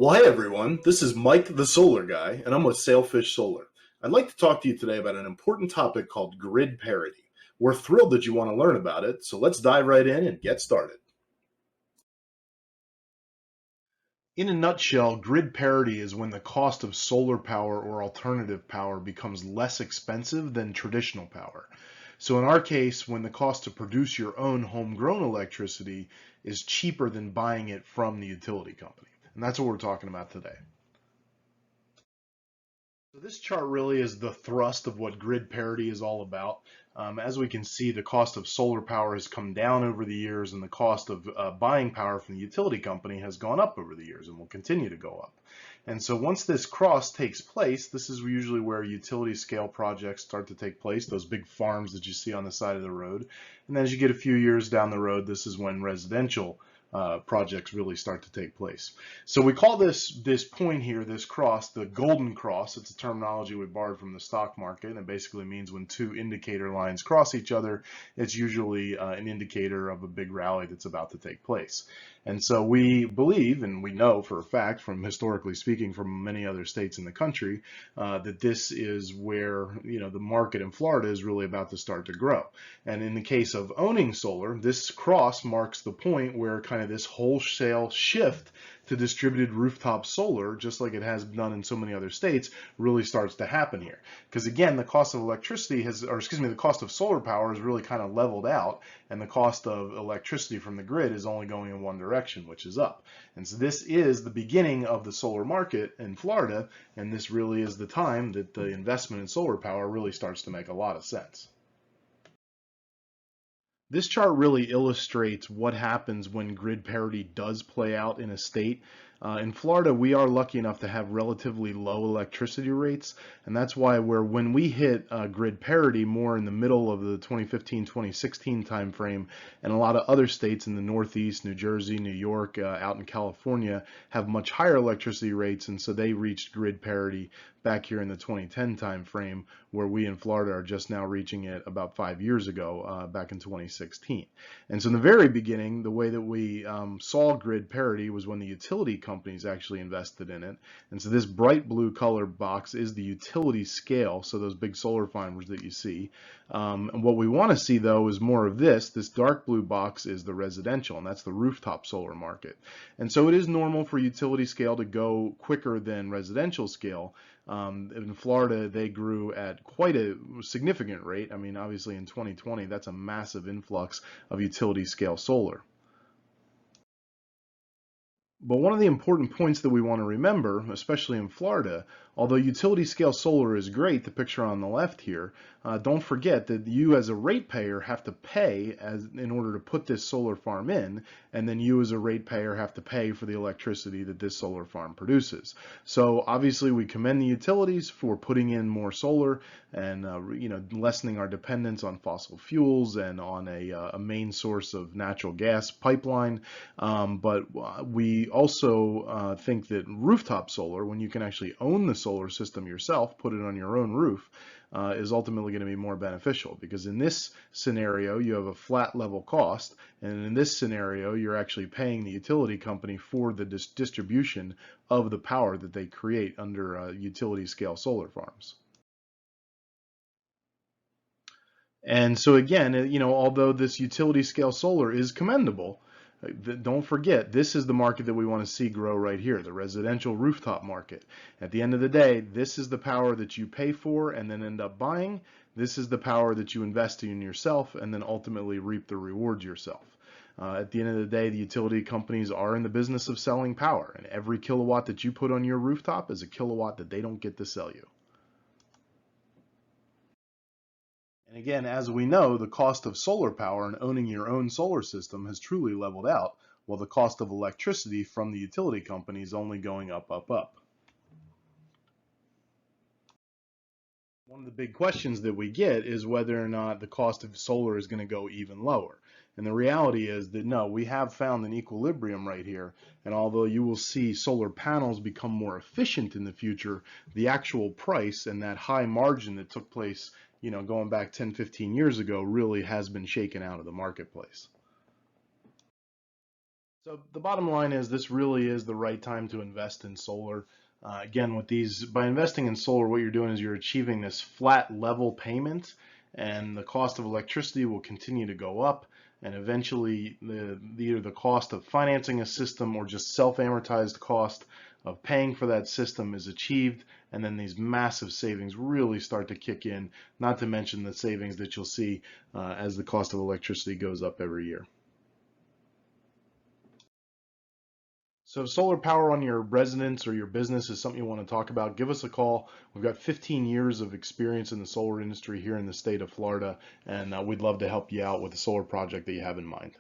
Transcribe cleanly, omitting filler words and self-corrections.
Well, hey everyone, this is Mike the Solar Guy, and I'm with Sailfish Solar. I'd like to talk to you today about an important topic called grid parity. We're thrilled that you want to learn about it, so let's dive right in and get started. In a nutshell, grid parity is when the cost of solar power or alternative power becomes less expensive than traditional power. So in our case, when the cost to produce your own homegrown electricity is cheaper than buying it from the utility company. And that's what we're talking about today. So this chart really is the thrust of what grid parity is all about. As we can see, the cost of solar power has come down over the years, and the cost of buying power from the utility company has gone up over the years and will continue to go up. And so once this cross takes place, this is usually where utility scale projects start to take place, those big farms that you see on the side of the road. And then as you get a few years down the road, this is when residential projects really start to take place. So we call this point here, this cross, the golden cross. It's a terminology we borrowed from the stock market, and it basically means when two indicator lines cross each other, it's usually an indicator of a big rally that's about to take place. And so we believe, and we know for a fact from historically speaking from many other states in the country, that this is where the market in Florida is really about to start to grow. And in the case of owning solar, this cross marks the point where kind of this wholesale shift to distributed rooftop solar, just like it has done in so many other states, really starts to happen here. Because again, the cost of electricity the cost of solar power has really kind of leveled out, and the cost of electricity from the grid is only going in one direction, which is up. And so this is the beginning of the solar market in Florida, and this really is the time that the investment in solar power really starts to make a lot of sense. This chart really illustrates what happens when grid parity does play out in a state. In Florida, we are lucky enough to have relatively low electricity rates, and that's why when we hit grid parity more in the middle of the 2015-2016 timeframe, and a lot of other states in the Northeast, New Jersey, New York, out in California, have much higher electricity rates, and so they reached grid parity back here in the 2010 timeframe, where we in Florida are just now reaching it about 5 years ago, back in 2016. And so in the very beginning, the way that we saw grid parity was when the utility companies actually invested in it. And so this bright blue color box is the utility scale, so those big solar farmers that you see. And what we want to see though is more of this. This dark blue box is the residential, and that's the rooftop solar market. And so it is normal for utility scale to go quicker than residential scale. In Florida, they grew at quite a significant rate. I mean, obviously in 2020, that's a massive influx of utility scale solar. But one of the important points that we want to remember, especially in Florida, although utility scale solar is great, the picture on the left here, don't forget that you as a ratepayer have to pay in order to put this solar farm in, and then you as a ratepayer have to pay for the electricity that this solar farm produces. So obviously we commend the utilities for putting in more solar and lessening our dependence on fossil fuels and on a main source of natural gas pipeline. But we also think that rooftop solar, when you can actually own the solar system yourself, put it on your own roof, is ultimately going to be more beneficial, because in this scenario you have a flat level cost, and in this scenario you're actually paying the utility company for the distribution of the power that they create under utility scale solar farms. And so again, although this utility scale solar is commendable, don't forget, this is the market that we want to see grow right here, the residential rooftop market. At the end of the day, this is the power that you pay for and then end up buying. This is the power that you invest in yourself and then ultimately reap the rewards yourself. At the end of the day, the utility companies are in the business of selling power, and every kilowatt that you put on your rooftop is a kilowatt that they don't get to sell you. And again, as we know, the cost of solar power and owning your own solar system has truly leveled out, while the cost of electricity from the utility company is only going up, up, up. One of the big questions that we get is whether or not the cost of solar is going to go even lower. And the reality is that no, we have found an equilibrium right here. And although you will see solar panels become more efficient in the future, the actual price and that high margin that took place, going back 10, 15 years ago really has been shaken out of the marketplace. So the bottom line is this really is the right time to invest in solar. Again, by investing in solar, what you're doing is you're achieving this flat level payment, and the cost of electricity will continue to go up, and eventually either the cost of financing a system or just self-amortized cost of paying for that system is achieved, and then these massive savings really start to kick in, not to mention the savings that you'll see as the cost of electricity goes up every year. So if solar power on your residence or your business is something you want to talk about, give us a call. We've got 15 years of experience in the solar industry here in the state of Florida, and we'd love to help you out with the solar project that you have in mind.